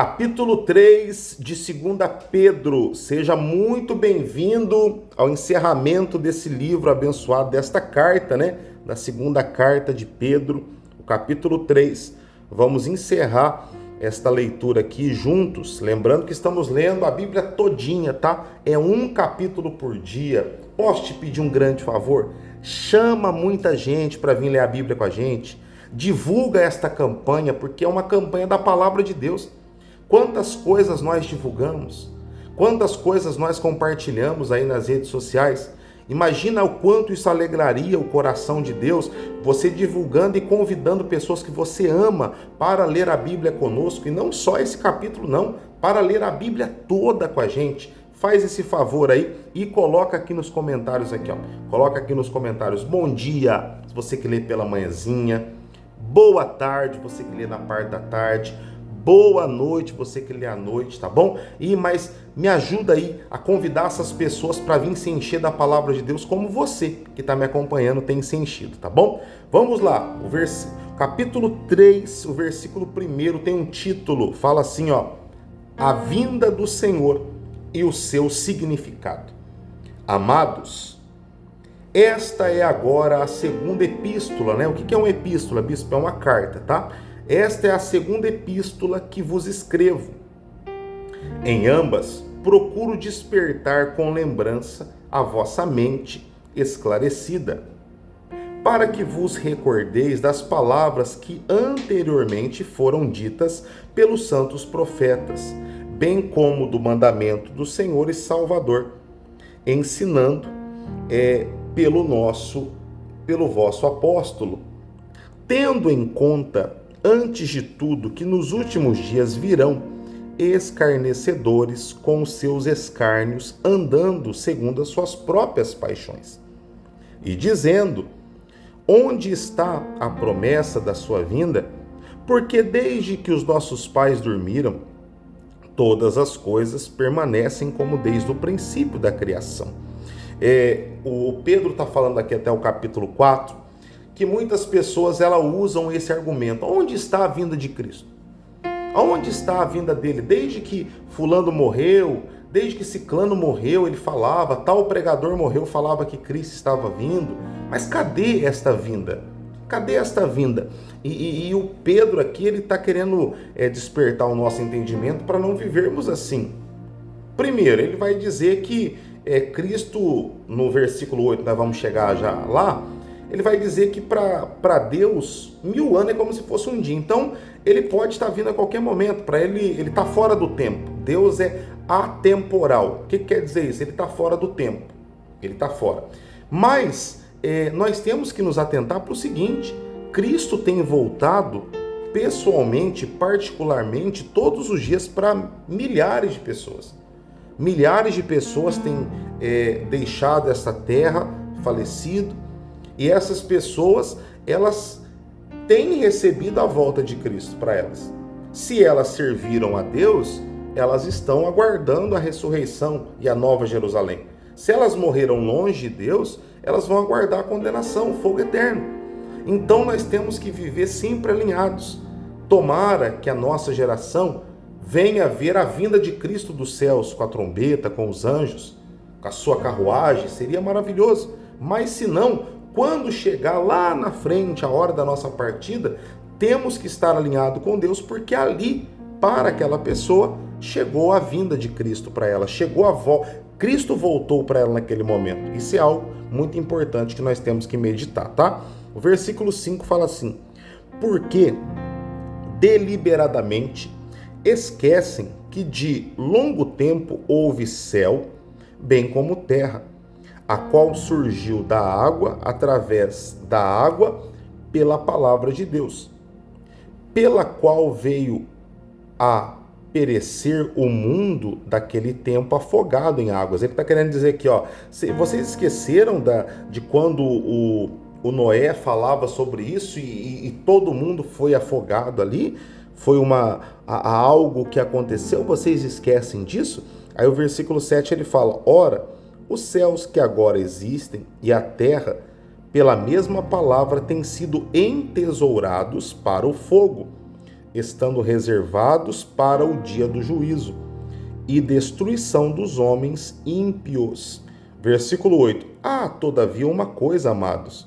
Capítulo 3 de 2 Pedro. Seja muito bem-vindo ao encerramento desse livro abençoado, desta carta, Da segunda carta de Pedro, o capítulo 3. Vamos encerrar esta leitura aqui juntos, lembrando que estamos lendo a Bíblia todinha, tá? É um capítulo por dia. Posso te pedir um grande favor? Chama muita gente para vir ler a Bíblia com a gente. Divulga esta campanha, porque é uma campanha da palavra de Deus. Quantas coisas nós divulgamos, quantas coisas nós compartilhamos aí nas redes sociais. Imagina o quanto isso alegraria o coração de Deus, você divulgando e convidando pessoas que você ama para ler a Bíblia conosco, e não só esse capítulo não, para ler a Bíblia toda com a gente. Faz esse favor aí e coloca aqui nos comentários aqui, ó. Coloca aqui nos comentários: bom dia, você que lê pela manhãzinha, boa tarde, você que lê na parte da tarde, boa noite, você que lê à noite, tá bom? Mas me ajuda aí a convidar essas pessoas para vir se encher da palavra de Deus, como você que está me acompanhando tem se enchido, tá bom? Vamos lá, capítulo 3, o versículo 1 tem um título, fala assim, ó: a vinda do Senhor e o seu significado. Amados, esta é agora a segunda epístola, O que é uma epístola, bispo? É uma carta, tá? Esta é a segunda epístola que vos escrevo. Em ambas, procuro despertar com lembrança a vossa mente esclarecida, para que vos recordeis das palavras que anteriormente foram ditas pelos santos profetas, bem como do mandamento do Senhor e Salvador, ensinando pelo vosso apóstolo, tendo em conta, antes de tudo, que nos últimos dias virão escarnecedores com seus escárnios, andando segundo as suas próprias paixões, e dizendo: onde está a promessa da sua vinda? Porque desde que os nossos pais dormiram, todas as coisas permanecem como desde o princípio da criação. O Pedro está falando aqui até o capítulo 4, que muitas pessoas usam esse argumento: onde está a vinda de Cristo? Aonde está a vinda dele? Desde que fulano morreu, desde que ciclano morreu, ele falava, tal pregador morreu, falava que Cristo estava vindo. Mas cadê esta vinda? Cadê esta vinda? E o Pedro aqui, ele está querendo despertar o nosso entendimento para não vivermos assim. Primeiro, ele vai dizer que Cristo, no versículo 8, nós vamos chegar já lá, ele vai dizer que para Deus, 1000 anos é como se fosse um dia. Então, ele pode estar vindo a qualquer momento. Para ele está fora do tempo. Deus é atemporal. O que quer dizer isso? Ele está fora do tempo. Ele está fora. Mas nós temos que nos atentar para o seguinte: Cristo tem voltado pessoalmente, particularmente, todos os dias para milhares de pessoas. Milhares de pessoas têm deixado essa terra, falecido. E essas pessoas, elas têm recebido a volta de Cristo para elas. Se elas serviram a Deus, elas estão aguardando a ressurreição e a nova Jerusalém. Se elas morreram longe de Deus, elas vão aguardar a condenação, o fogo eterno. Então nós temos que viver sempre alinhados. Tomara que a nossa geração venha ver a vinda de Cristo dos céus, com a trombeta, com os anjos, com a sua carruagem, seria maravilhoso. Mas se não, quando chegar lá na frente, a hora da nossa partida, temos que estar alinhado com Deus, porque ali, para aquela pessoa, chegou a vinda de Cristo para ela, chegou a volta. Cristo voltou para ela naquele momento. Isso é algo muito importante que nós temos que meditar, tá? O versículo 5 fala assim: porque deliberadamente esquecem que de longo tempo houve céu, bem como terra, a qual surgiu da água, através da água, pela palavra de Deus, pela qual veio a perecer o mundo daquele tempo afogado em águas. Ele está querendo dizer aqui, ó, vocês esqueceram de quando o Noé falava sobre isso e todo mundo foi afogado ali? Foi algo que aconteceu? Vocês esquecem disso? Aí o versículo 7 ele fala: ora, os céus que agora existem e a terra, pela mesma palavra, têm sido entesourados para o fogo, estando reservados para o dia do juízo e destruição dos homens ímpios. Versículo 8. Todavia uma coisa, amados,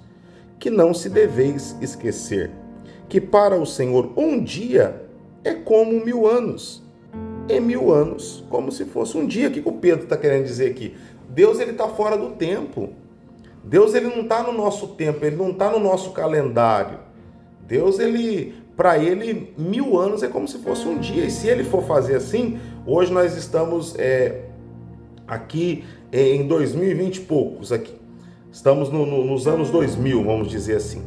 que não se deveis esquecer, que para o Senhor um dia é como 1000 anos, e 1000 anos como se fosse um dia. O que o Pedro está querendo dizer aqui? Deus está fora do tempo. Deus não está no nosso tempo, Ele não está no nosso calendário. Deus, para Ele, 1000 anos é como se fosse um dia. E se Ele for fazer assim, hoje nós estamos aqui em 2020 e poucos aqui. Estamos nos anos 2000, vamos dizer assim.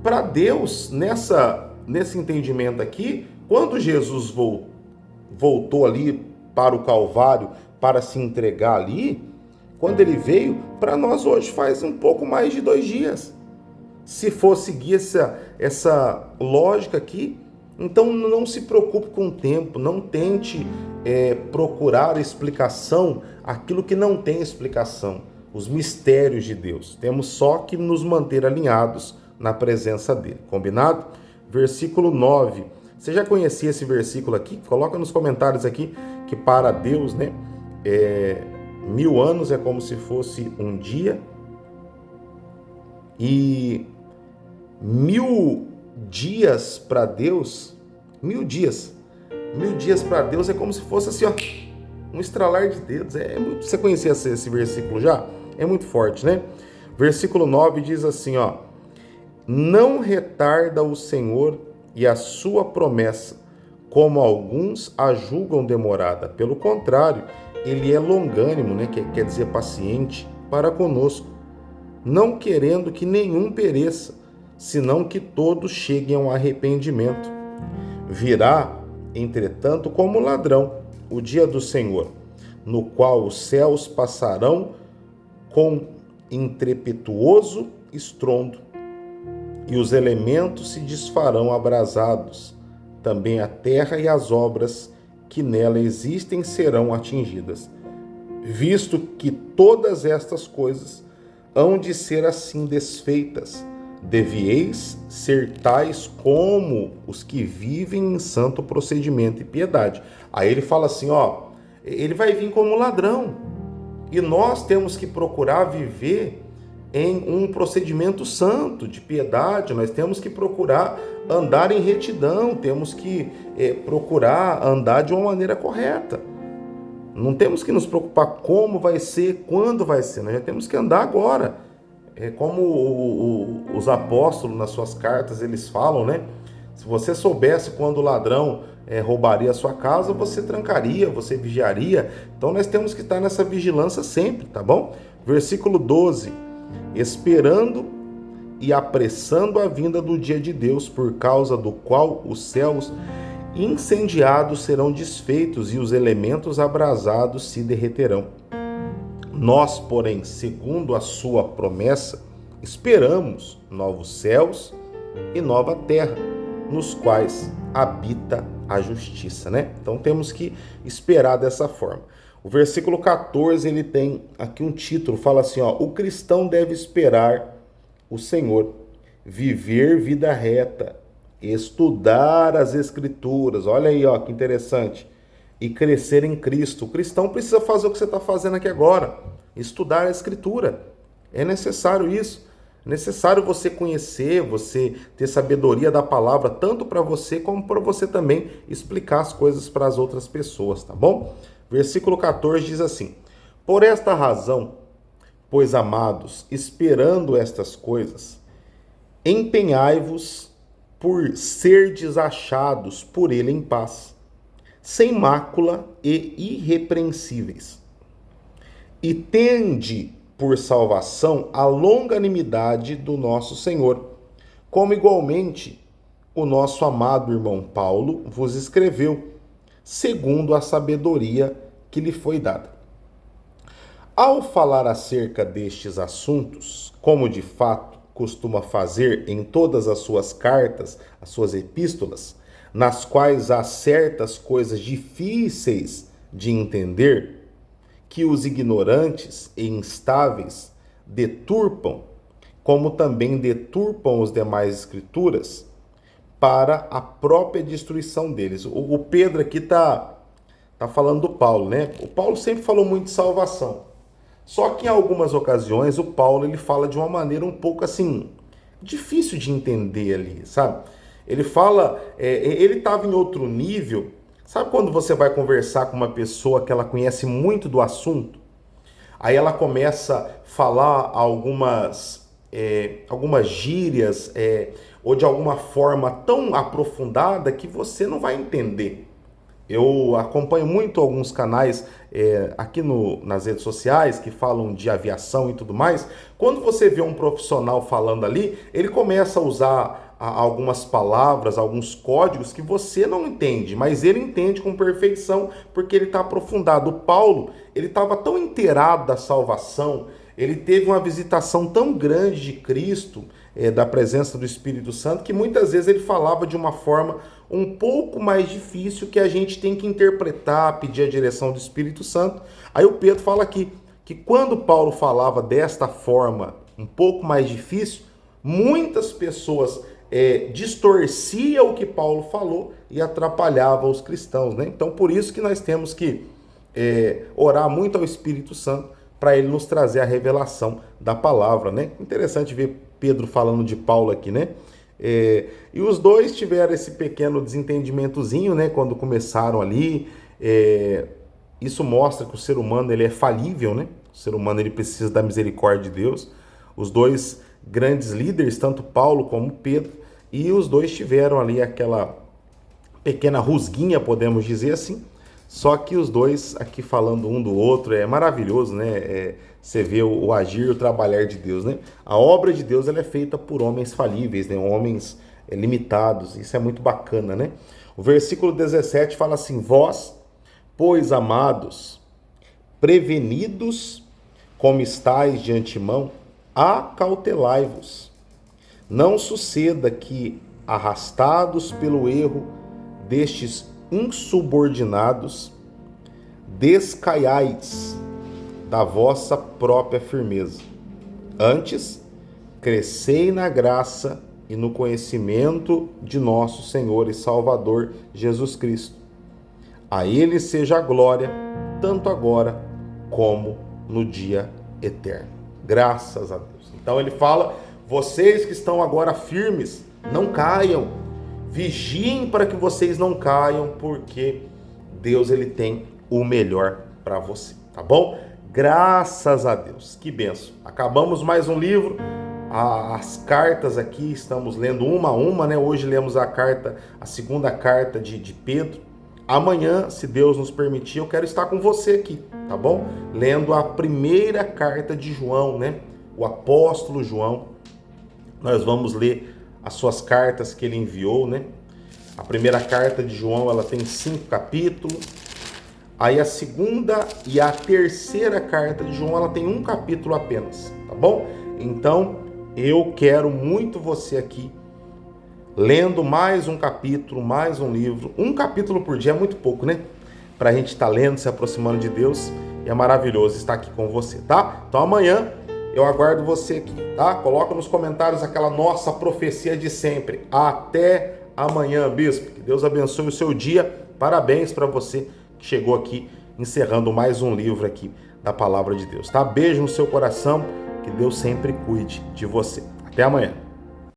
Para Deus, nesse entendimento aqui, quando Jesus voltou ali para o Calvário, para se entregar ali, quando ele veio, para nós hoje faz um pouco mais de 2 dias. Se for seguir essa lógica aqui, então não se preocupe com o tempo, não tente procurar explicação, aquilo que não tem explicação, os mistérios de Deus. Temos só que nos manter alinhados na presença dele, combinado? Versículo 9. Você já conhecia esse versículo aqui? Coloca nos comentários aqui que para Deus, 1000 anos é como se fosse um dia, e 1000 dias para Deus, 1000 dias para Deus é como se fosse assim, um estralar de dedos. Você conhecia esse versículo já? É muito forte, né? Versículo 9 diz assim, não retarda o Senhor e a sua promessa, como alguns a julgam demorada. Pelo contrário, ele é longânimo, que quer dizer paciente, para conosco, não querendo que nenhum pereça, senão que todos cheguem ao arrependimento. Virá, entretanto, como ladrão, o dia do Senhor, no qual os céus passarão com intrepiduoso estrondo, e os elementos se desfarão abrasados. Também a terra e as obras que nela existem serão atingidas. Visto que todas estas coisas hão de ser assim desfeitas, devieis ser tais como os que vivem em santo procedimento e piedade. Aí ele fala assim, ele vai vir como ladrão. E nós temos que procurar viver em um procedimento santo, de piedade. Nós temos que procurar andar em retidão, temos que procurar andar de uma maneira correta. Não temos que nos preocupar como vai ser, quando vai ser, nós já temos que andar agora. Como os apóstolos nas suas cartas, eles falam, se você soubesse quando o ladrão roubaria a sua casa, você trancaria, você vigiaria. Então nós temos que estar nessa vigilância sempre, tá bom? Versículo 12. Esperando e apressando a vinda do dia de Deus, por causa do qual os céus incendiados serão desfeitos e os elementos abrasados se derreterão. Nós, porém, segundo a sua promessa, esperamos novos céus e nova terra, nos quais habita a justiça, Então temos que esperar dessa forma. O versículo 14, ele tem aqui um título, fala assim, o cristão deve esperar o Senhor, viver vida reta, estudar as Escrituras, olha aí, que interessante, e crescer em Cristo. O cristão precisa fazer o que você está fazendo aqui agora, estudar a Escritura. É necessário isso. É necessário você conhecer, você ter sabedoria da palavra, tanto para você como para você também explicar as coisas para as outras pessoas, tá bom? Versículo 14 diz assim: por esta razão, pois amados, esperando estas coisas, empenhai-vos por serdes achados por ele em paz, sem mácula e irrepreensíveis. E tende por salvação a longanimidade do nosso Senhor, como igualmente o nosso amado irmão Paulo vos escreveu, segundo a sabedoria que lhe foi dada. Ao falar acerca destes assuntos, como de fato costuma fazer em todas as suas cartas, as suas epístolas, nas quais há certas coisas difíceis de entender, que os ignorantes e instáveis deturpam, como também deturpam as demais escrituras, para a própria destruição deles. O Pedro aqui tá falando do Paulo, né? O Paulo sempre falou muito de salvação. Só que em algumas ocasiões o Paulo ele fala de uma maneira um pouco assim, difícil de entender ali, sabe? Ele fala, ele estava em outro nível. Sabe quando você vai conversar com uma pessoa que ela conhece muito do assunto? Aí ela começa a falar algumas gírias, ou de alguma forma tão aprofundada que você não vai entender. Eu acompanho muito alguns canais aqui nas redes sociais que falam de aviação e tudo mais. Quando você vê um profissional falando ali, ele começa a usar algumas palavras, alguns códigos que você não entende, mas ele entende com perfeição porque ele está aprofundado. O Paulo, ele estava tão inteirado da salvação, ele teve uma visitação tão grande de Cristo, da presença do Espírito Santo, que muitas vezes ele falava de uma forma um pouco mais difícil que a gente tem que interpretar, pedir a direção do Espírito Santo. Aí o Pedro fala aqui que quando Paulo falava desta forma um pouco mais difícil, muitas pessoas distorciam o que Paulo falou e atrapalhavam os cristãos, né? Então por isso que nós temos que orar muito ao Espírito Santo para ele nos trazer a revelação da palavra, né? Interessante ver Pedro falando de Paulo aqui, né? E os dois tiveram esse pequeno desentendimentozinho, né? Quando começaram ali. Isso mostra que o ser humano ele é falível, né? O ser humano ele precisa da misericórdia de Deus. Os dois grandes líderes, tanto Paulo como Pedro, e os dois tiveram ali aquela pequena rusguinha, podemos dizer assim. Só que os dois aqui falando um do outro é maravilhoso, né? Você vê o agir e o trabalhar de Deus, né? A obra de Deus ela é feita por homens falíveis, né? Homens limitados. Isso é muito bacana, né? O versículo 17 fala assim: vós, pois, amados, prevenidos como estáis de antemão, acautelai-vos. Não suceda que, arrastados pelo erro destes insubordinados, descaiais da vossa própria firmeza. Antes, crescei na graça e no conhecimento de nosso Senhor e Salvador Jesus Cristo. A Ele seja a glória, tanto agora como no dia eterno. Graças a Deus. Então ele fala, vocês que estão agora firmes, não caiam. Vigiem para que vocês não caiam, porque Deus ele tem o melhor para você, tá bom? Graças a Deus, que benção. Acabamos mais um livro, as cartas aqui, estamos lendo uma a uma, né? Hoje lemos a segunda carta de Pedro. Amanhã, se Deus nos permitir, eu quero estar com você aqui, tá bom? Lendo a primeira carta de João, né? O apóstolo João. Nós vamos ler as suas cartas que ele enviou, né? A primeira carta de João, ela tem 5 capítulos. Aí a segunda e a terceira carta de João, ela tem 1 capítulo apenas, tá bom? Então, eu quero muito você aqui, lendo mais um capítulo, mais um livro. 1 capítulo por dia é muito pouco, né? Pra gente estar lendo, se aproximando de Deus. E é maravilhoso estar aqui com você, tá? Então amanhã eu aguardo você aqui, tá? Coloca nos comentários aquela nossa profecia de sempre. Até amanhã, bispo. Que Deus abençoe o seu dia. Parabéns para você que chegou aqui, encerrando mais um livro aqui da Palavra de Deus, tá? Beijo no seu coração. Que Deus sempre cuide de você. Até amanhã.